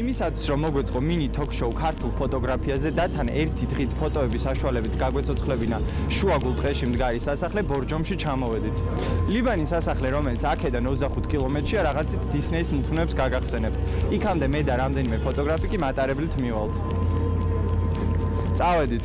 იმისაც რომ მოგვეწყო მინი თოქ-შოუ ქართულ ფოტოგრაფიაზე და თან ერთი დღით ფოტოების საშუალებით გაგვეცოცხლებინა შუაგულ ტყეში მდგარი სასახლე ბორჯომში ჩამოვედით. ლიბანის სასახლე, რომელიც აქედან 25 კილომეტრშია, რაღაცით დისნეის მუდმივებს გაგახსენებთ. იქამდე მე და რამდენიმე ფოტოგრაფი კი მატარებლით მივალთ. წავედით.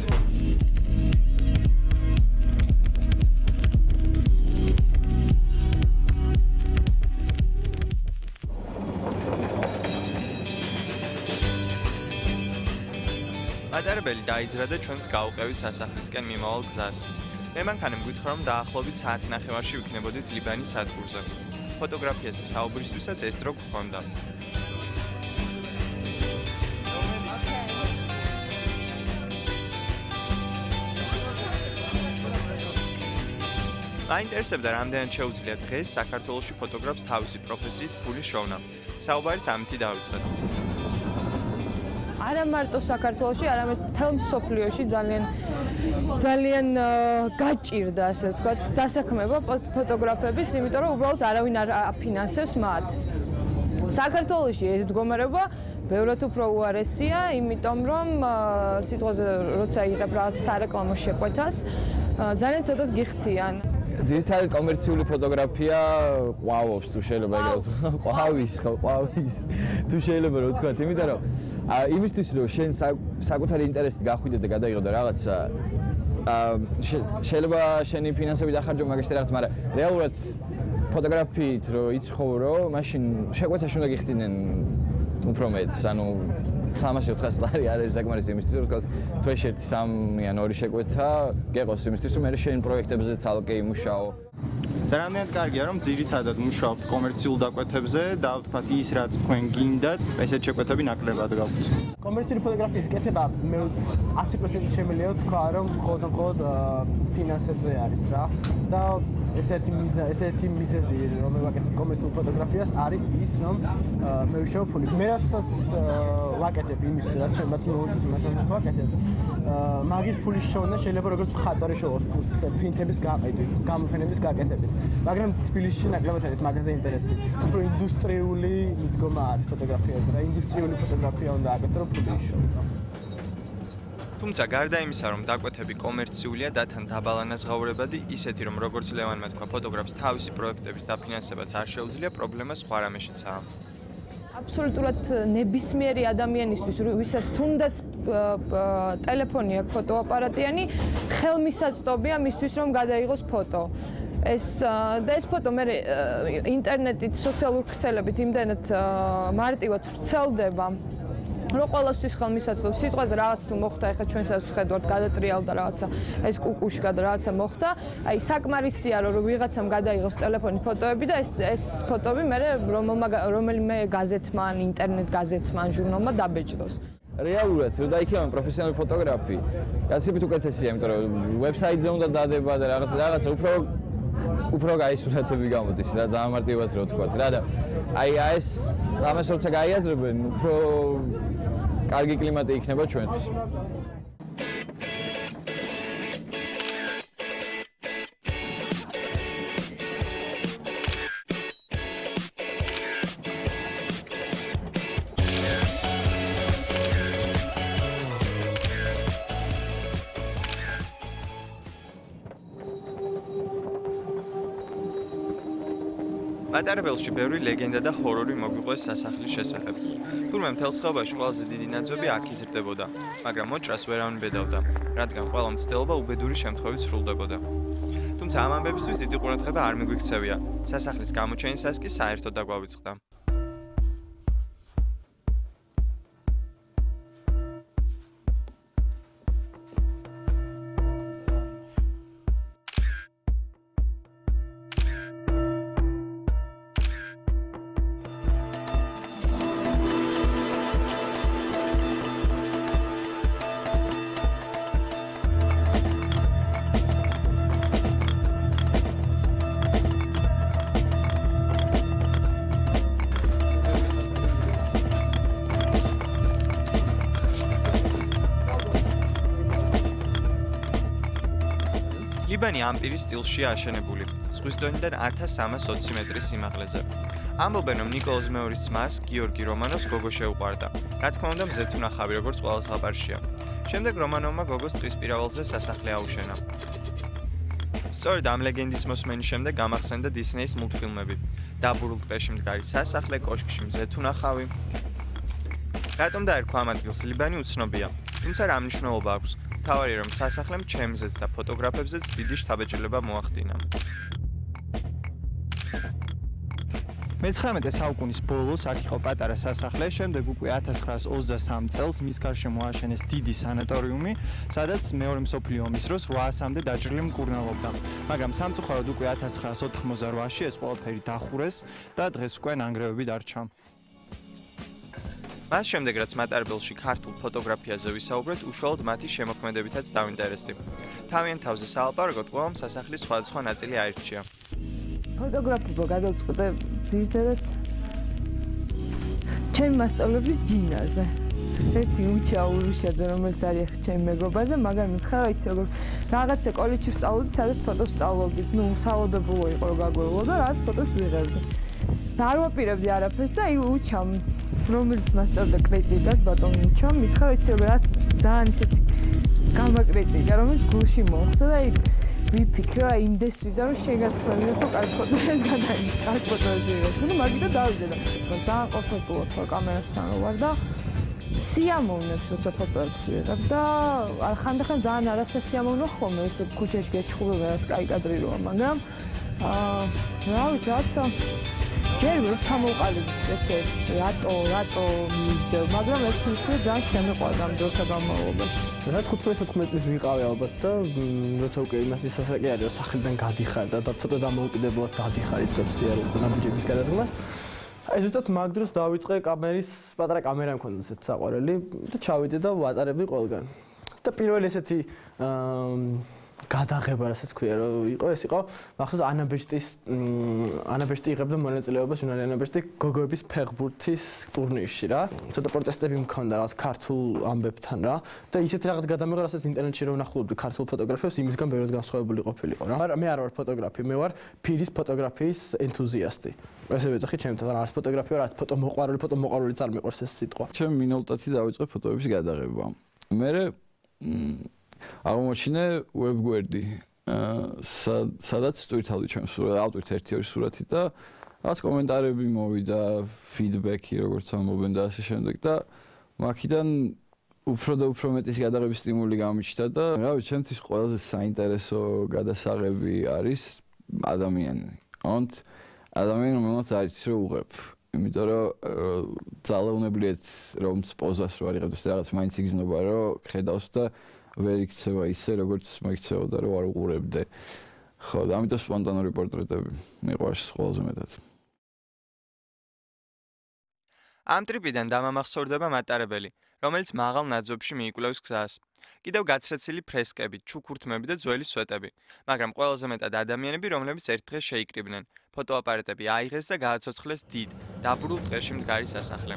მატარებელი დაიძრა და ჩვენს გავუყევით სასახლისკენ მიმავალ გზას. მე მანქანამ გითხრა რომ დაახლოებით საათი ნახევარში ვიქნებოდით ლიბანის სადგურზე. ფოტოგრაფიაზე საუბრისთვისაც ეს დრო გქონდა. მაინტერესებდა რამდენად შეუძლია დღეს საქართველოში ფოტოგრაფს თავისი პროფესიით ფულის შოვნა. საუბარიც ამით დავიწყეთ. არა მარტო საქართველოში, არამედ მთელ მსოფლიოში ძალიან გაჭირდა, ასე ვთქვათ, დასაქმება ფოტოგრაფების, იმიტომ რომ უბრალოდ არავინ არ აფინანსებს მათ. საქართველოში ეს მდგომარეობა ბევრად უფრო უარესია, იმიტომ რომ სიტყვაზე როცა იღებ რაღაც სარეკლამო შეკვეთას, ძალიან ცოტას გიხთიან. ძირითადად კომერციული ფოტოგრაფია ყვავობს თუ შეიძლება ეგრეთ ყვავის თუ შეიძლება რომ ვთქვათ, იმიტომ რომ იმისთვის რომ შენ საკუთარი ინტერესით გახვიდე და გადაიღო რაღაცა შეიძლება შენი ფინანსები დახარჯო მაგაში რაღაც, მაგრამ რეალურად ფოტოგრაფიით რო იცხოვრო, მაშინ შეკვეთაში უნდა გიხდინენ უფრო მეტს, ანუ 300-400 ლარი არის საკმარისი იმისთვის, რომ ვთქვათ, თვეში 1-3 ან 2 შეკვეთა გეყოს იმისთვის, რომ მე შენ პროექტებზე ცალკე იმუშაო. და რამდენად კარგია რომ ძირითადად მუშაობთ კომერციულ დაკვეთებზე და ვთქვათ ის რაც თქვენ გინდათ, ესეთ შეკვეთები ნაკლებად გაქვთ. კომერციული ფოტოგრაფიის კეთება მე 100% შემიძლია თქვა რომ მხოლოდ ფინანსებზე არის რა და ესეთი მიზეზი რომ მე ვაკეთებ კომერციულ ფოტოგრაფიას არის ის რომ მე ვიშოვ ფული. მე რასაც ვაკეთებ იმის რაც ჩემს მოუწევს მასაც ვაკეთებ. მაგის ფულის შოვნა შეიძლება როგორც მხატვარი შოვოს პრინტების გაყიდვით, გამოფენების გაკეთებით. მაგრამ თბილისში ნაკლებად არის მაგაზე ინტერესი. უფრო ინდუსტრიული მიდგომა არის ფოტოგრაფიაზე და ინდუსტრიული ფოტოგრაფია უნდა აკეთო რომ ფული იშოვო. თუმცა გარდა იმისა, რომ დაკვეთები კომერციულია და თან დაბალანაზღაურებადი, ისეთი რომ როგორც ლევანმა თქვა, ფოტოგრაფს თავისი პროექტების დაფინანსებაც არ შეუძლია, პრობლემა სხვა რამეშიცაა. აბსოლუტურად ნებისმიერი ადამიანისთვის, ვისაც თუნდაც ტელეფონი აქვს, ფოტოაპარატიანი, ხელმისაწვდომია მისთვის რომ გადაიღოს ფოტო. ეს ფოტო მე ინტერნეტით, სოციალურ ქსელებით იმდენად მარტივად ვრცელდება. რო ყოველთვის ხელმისაწვდომს სიტყვაზე რაღაც თუ მოხდა, ეხლა ჩვენსაც ვხედავთ გადატრიალდა რაღაცა, ეს კუკუში რაღაცა მოხდა, აი საკმარისია რომ ვიღაცამ გადაიღოს ტელეფონით ფოტოები და ეს ფოტოები მე რომელიმე გაზეთმა, ინტერნეტ გაზეთმა, ჟურნალმა დაბეჭდოს. რეალურად რომ დაიქირავენ პროფესიონალი ფოტოგრაფი, გასაგებად უკეთესია, იმიტომ რომ ვებსაიტზე უნდა დადება და რაღაცა უფრო გაისურათები გამოდის რა, ძალიან მარტივად რო ვთქვათ რა და აი ეს ამას როცა გაიაზრებენ, უფრო კარგი კლიმატი იქნება ჩვენთვის. მატარებელში ბევრი ლეგენდა და ჰორორი მოგვიყვეს სასახლის შესახებ. თურმე მთელ ხეობაში ყველაზე დიდი ნაძვები აქ იზრდებოდა, მაგრამ მოჭრას ვერავინ ბედავდა, რადგან ყველა მცდელობა უბედური შემთხვევით სრულდებოდა. თუმცა ამ ამბებისთვის დიდი ყურადღება არ მიგვიქცევია. სასახლის გამოჩენისას კი საერთოდ დაგვავიწყდა. ლიბანი ამპირის სტილშია აშენებული, ზღვის დონიდან 1320 მეტრის სიმაღლეზე. ამბობენ, რომ ნიკოლოზ მეორის ძმას, გიორგი რომანოვს გოგო შეუყვარდა. რა თქმა უნდა, მზეთუ ნახავი, როგორც ყველა ზღაპარშია. შემდეგ რომანოვმა გოგოს ტყისპირავალზე სასახლე აუშენა. სწორედ ამ ლეგენდის მოსმენის შემდეგ გამახსენდა დისნეის მულტფილმები. დაბურულ ტყეში მდგარი სასახლე, კოშკში მზეთუ ნახავი. რატომ დაერქვა ამ ადგილს ლიბანი უცნობია, თუმცა რა მნიშვნელობა აქვს. თავარია, რომ სასახლემ ჩემზეც და ფოტოგრაფებზეც დიდი შთაბეჭდილება მოახდინა. მე-19 საუკუნის ბოლოს აქ იყო პატარა სასახლე, შემდეგ უკვე 1923 წელს მის გარშემო ააშენეს დიდი სანატორიუმი, სადაც მეორე მსოფლიო ომის დროს 800-მდე დაჭრილი მკურნალობდა. მაგრამ სამწუხაროდ უკვე 1988-ში ეს ყველაფერი დახურეს და დღეს უკვე ნანგრევები დარჩა. მას შემდეგ რაც მატარებელში ქართულ ფოტოგრაფიაზე ვისაუბრეთ, უშუალოდ მათი შემოქმედებითაც დავინტერესდი. თავიანთ თავზე საალპარაკოდ ყველამ სასახლის სხვადასხვა ნაწილი აირჩია. ფოტოგრაფია გადავწყვეტე ძირითადად ჩემი მასწავლებლების ჯინაზე. ერთი უჩა ურუშაძე, რომელიც არის ახლა ჩემი მეგობარი და მაგარი მითხრა, რა იცი როგორ რაღაცა კოლეჯში ვსწავლობდი, სადაც ფოტოს ვსწავლობდით. ნუ სავალდებულო იყო რომ გაგვეულო და რაღაც ფოტოს ვიღებდი. და არ ვაპირებდი არაფერს და უჩამ რომელიც მასწავლდა კრიტიკას, ბატონი უჩამ, მითხრა, რა იცი რა ძალიან ისეთი გამაკრიტიკა, რომელიც გულში მოხვდა და ვიფიქრე რა იმდეს ვიზა რომ შეგათქვამი რომ კარგი ფოტოებს გადაიღე, კარგი ფოტოებს ვიღებ. ნუ მაგითაც დავიდე და ძალიან ყოფილიყო ხო კამერასთან ვარ და სიამოვნებს როცა ფოტოებს ვიღებ და ხანდახან ძალიან არასასიამოვნო ხოლმე ეს ქუჩაში გეჩხუბება რაც კაი კადრი როა, მაგრამ რა ვიცი რაცა ჯერ რომ ჩამოვყალიბდი ესე რატო მისდევ, მაგრამ ეს ვიცი ძალიან შემეყვარდა ამ დროთა განმავლობაში. რა 15-14 წლის ვიყავი ალბათ და როცა უკვე იმას ისასაკი არის რომ სახლიდან გადიხარ და ცოტა დამოუკიდებლად გადიხარ იწყებს სიარულს და ნაბიჯების გადადგმას. აი ზუსტად მაგ დროს დავიწყე კამერის, პატარა კამერა მქონდა ესეთ საყვარელი და ჩავიდე და ვატარებდი ყველგან. და პირველი ესეთი გადაღება რასაც ქვია რომ იყო ეს იყო მახსოვს ანაბეშტი იღებდა მონაწილეობას უნარი ანაბეშტი გოგოების ფეხბურთის ტურნირში რა ცოტა პროტესტები მქონდა რაღაც ქართულ ამბებთან რა და ისეთ რაღაც გადამიღა რასაც ინტერნეტში რომ ნახულობდი ქართულ ფოტოგრაფებს იმისგან ბევრად განსხვავებული ყოფილიყო რა მაგრამ მე არ ვარ ფოტოგრაფი მე ვარ ფირის ფოტოგრაფიის ენთუზიასტი ესე ვეძახი ჩემთან არის ფოტოგრაფია რა ფოტო მოყვარულიც არ მიყვარს ეს სიტყვა ჩემ მინოლტაცი დავიწყე ფოტოების გადაღება მე აღმოჩინე ვებგვერდი სადაც სტვირთავდი ჩემს სურათს ავტვირთ 1-2 სურათი და რაღაც კომენტარები მოვიდა ფიდბექი როგორც ამბობენ და ასე შემდეგ და მაქიდან უფრო და უფრო მეტის გადაღების სტიმული გამიჩნდა და რა ვიცი ჩემთვის ყველაზე საინტერესო გადასაღები არის ადამიანი and ადამიანი რომელსაც არის რომ უღებ იმიტომ რომ ძალაუნებლიეთ რომ პოზას რო არ იღებდეს რაღაც მაინც იგზნობა რომ ხედავს და ვერ იქცევა ისე როგორც მოიქცეოდა რომ არ უყურებდე. ხო, და ამიტომ სპონტანური პორტრეტები მიყვარს ყველაზე მეტად. ამ ტრიპიდან დამამახსოვრდება მატარებელი, რომელიც მაღალ ნაძვებში მიიკვლევს გზას. კიდევ გაცრეცილი ფრესკები, ჩუქურთმები და ძველი სვეტები, მაგრამ ყველაზე მეტად ადამიანები, რომლებიც ერთ დღეს შეიკრიბნენ. ფოტოაპარატები აიღეს და გააცოცხლეს დიდ, დაბურულ ტყეში მდგარი სასახლე.